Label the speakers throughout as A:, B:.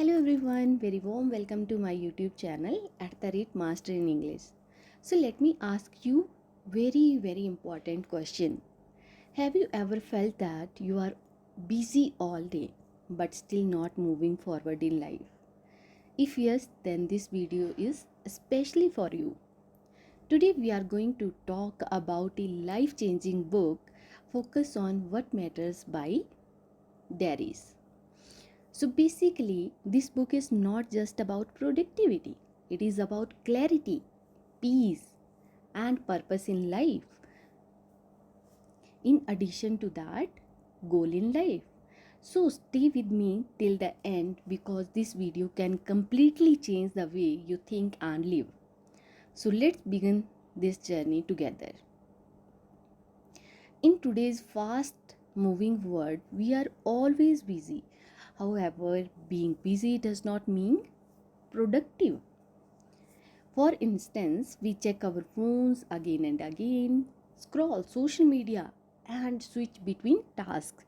A: Hello everyone, very warm welcome to my YouTube channel at the rate Master in English. So let me ask you very important question. Have you ever felt that you are busy all day but still not moving forward in life? If yes, then this video is especially for you. Today we are going to talk about a life-changing book focus on what matters by Darius. So basically, this book is not just about productivity, it is about clarity, peace, and purpose in life. In addition to that, goal in life. So stay with me till the end because this video can completely change the way you think and live. So let's begin this journey together. In today's fast moving world, we are always busy. However, being busy does not mean productive. For instance, we check our phones again and again, scroll social media, and switch between tasks.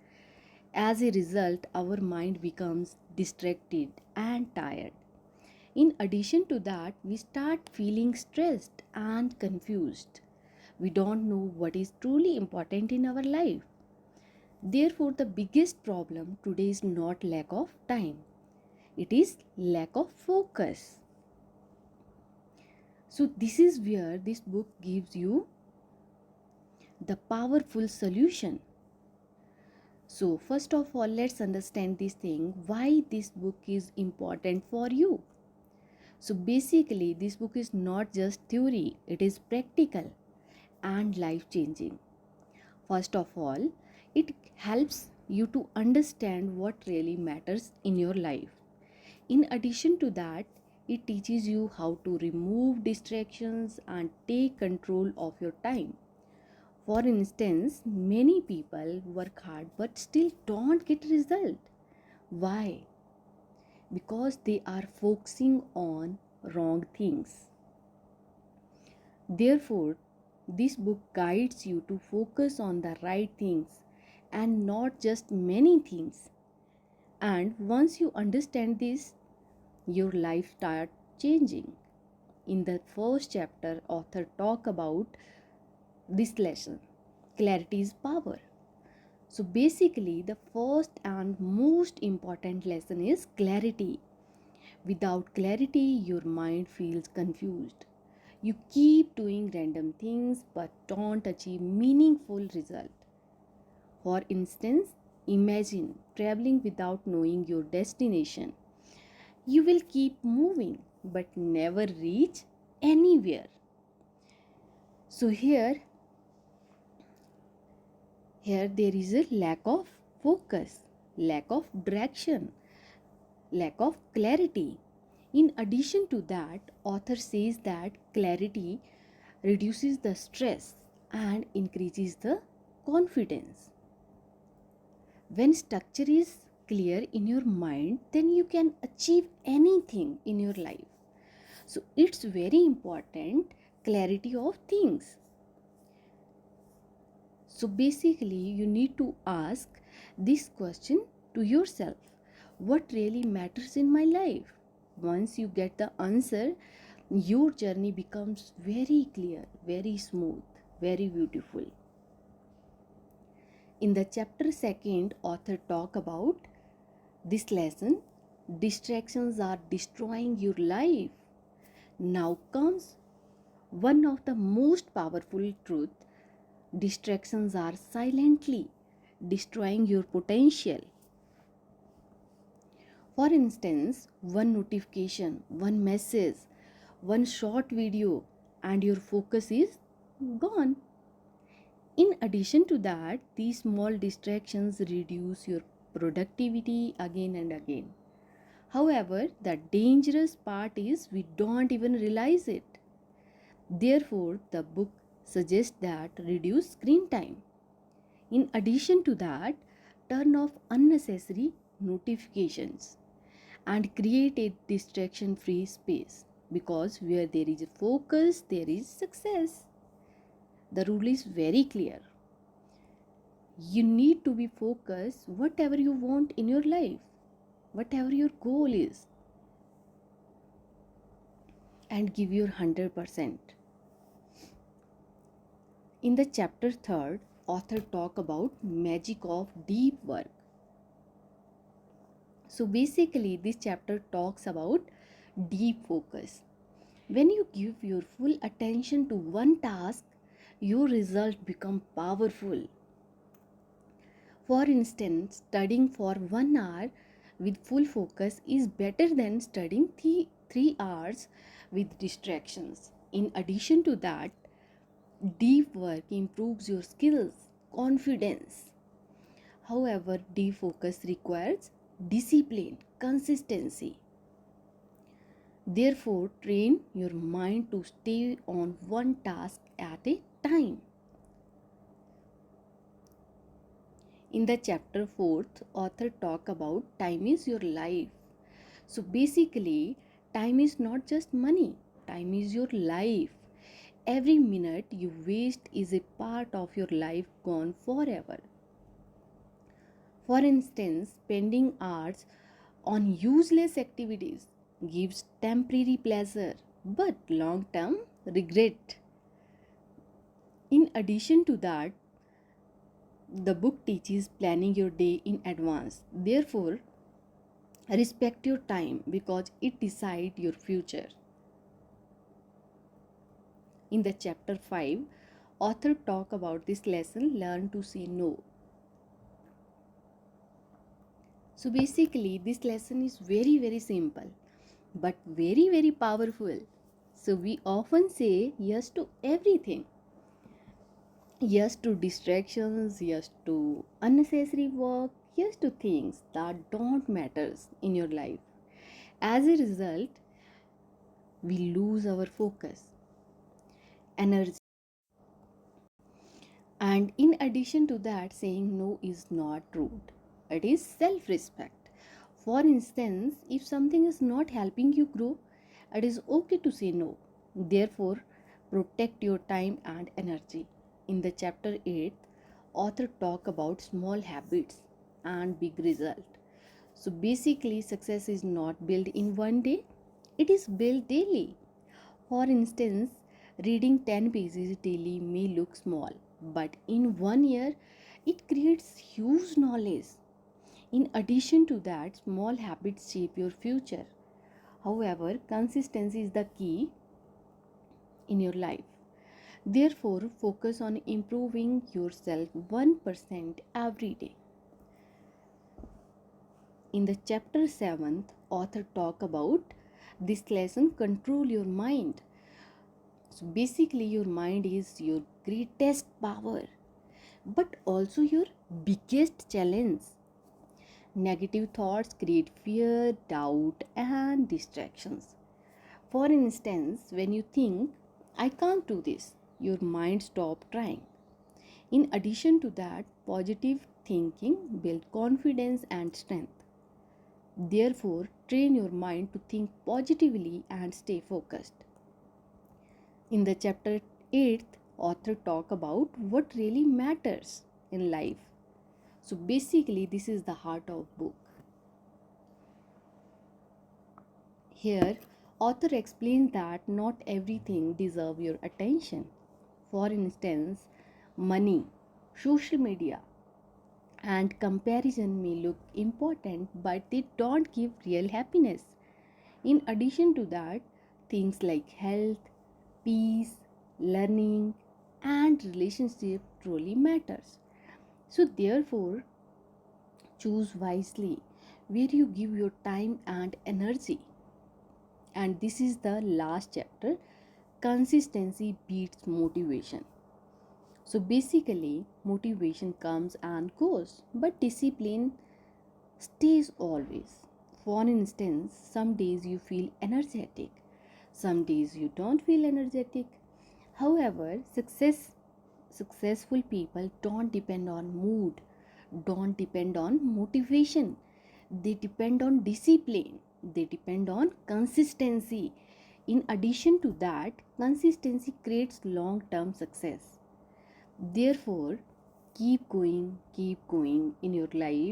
A: As a result, our mind becomes distracted and tired. In addition to that, we start feeling stressed and confused. We don't know what is truly important in our life. Therefore, the biggest problem today is not lack of time, it is lack of focus. So, this is where this book gives you the powerful solution. So, first of all, let's understand this thing why this book is important for you. So, basically, this book is not just theory, it is practical and life changing. First of all, it helps you to understand what really matters in your life. In addition to that, it teaches you how to remove distractions and take control of your time. For instance, many people work hard but still don't get result. Why? Because they are focusing on wrong things. Therefore, this book guides you to focus on the right things and not just many things. And once you understand this, your life starts changing. In the first chapter, author talk about this lesson. Clarity is power. So basically, the first and most important lesson is clarity. Without clarity, your mind feels confused. You keep doing random things but don't achieve meaningful result. For instance, imagine traveling without knowing your destination. You will keep moving but never reach anywhere. So here there is a lack of focus, lack of direction, lack of clarity. In addition to that, author says that clarity reduces the stress and increases the confidence. When structure is clear in your mind, then you can achieve anything in your life. So it's very important clarity of things. So basically, you need to ask this question to yourself: what really matters in my life? Once you get the answer, your journey becomes very clear, very smooth, very beautiful. In the chapter second, author talk about this lesson: distractions are destroying your life. Now comes one of the most powerful truth: distractions are silently destroying your potential. For instance, one notification, one message, one short video, and your focus is gone. In addition to that, these small distractions reduce your productivity again and again. However, the dangerous part is we don't even realize it. Therefore, the book suggests that reduce screen time. In addition to that, turn off unnecessary notifications and create a distraction free space, because where there is a focus, there is success. The rule is very clear. You need to be focused whatever you want in your life. whatever your goal is, and give your 100%. In the chapter 3rd, author talk about magic of deep work. So basically this chapter talks about deep focus. When you give your full attention to one task, your result become powerful. For instance, studying for 1 hour with full focus is better than studying 3 hours with distractions. In addition to that, deep work improves your skills, confidence. However, deep focus requires discipline, consistency. Therefore, train your mind to stay on one task at a time. In the chapter 4th, author talk about time is your life. So basically, time is not just money, time is your life. Every minute you waste is a part of your life gone forever. For instance, spending hours on useless activities gives temporary pleasure but long term regret. In addition to that, the book teaches planning your day in advance. Therefore, respect your time because it decides your future. In the chapter 5, author talk about this lesson, learn to say no. So basically this lesson is very simple but very powerful. So we often say yes to everything. Yes to distractions, yes to unnecessary work, yes to things that don't matters in your life. As a result, we lose our focus, energy. And in addition to that, saying no is not rude. It is self-respect. For instance, if something is not helping you grow, it is okay to say no. Therefore, protect your time and energy. In the chapter 8, author talk about small habits and big result. So basically, success is not built in one day, it is built daily. For instance, reading 10 pages daily may look small, but in 1 year, it creates huge knowledge. In addition to that, small habits shape your future. However, consistency is the key in your life. Therefore, focus on improving yourself 1% every day. In the chapter 7th, author talk about this lesson, control your mind. So basically, your mind is your greatest power, but also your biggest challenge. Negative thoughts create fear, doubt, and distractions. For instance, when you think, I can't do this, your mind stops trying. In addition to that, positive thinking builds confidence and strength. Therefore, train your mind to think positively and stay focused. In the chapter 8th, author talk about what really matters in life. So basically, this is the heart of book. Here, author explains that not everything deserves your attention. For instance, money, social media, and comparison may look important, but they don't give real happiness. In addition to that, things like health, peace, learning, and relationship truly matters. So therefore, choose wisely where you give your time and energy. And this is the last chapter, consistency beats motivation. So basically, motivation comes and goes, but discipline stays always. For instance, some days you feel energetic, some days you don't feel energetic. However, successful people don't depend on mood, don't depend on motivation. They depend on discipline, they depend on consistency. In addition to that, consistency creates long term success. Therefore, keep going in your life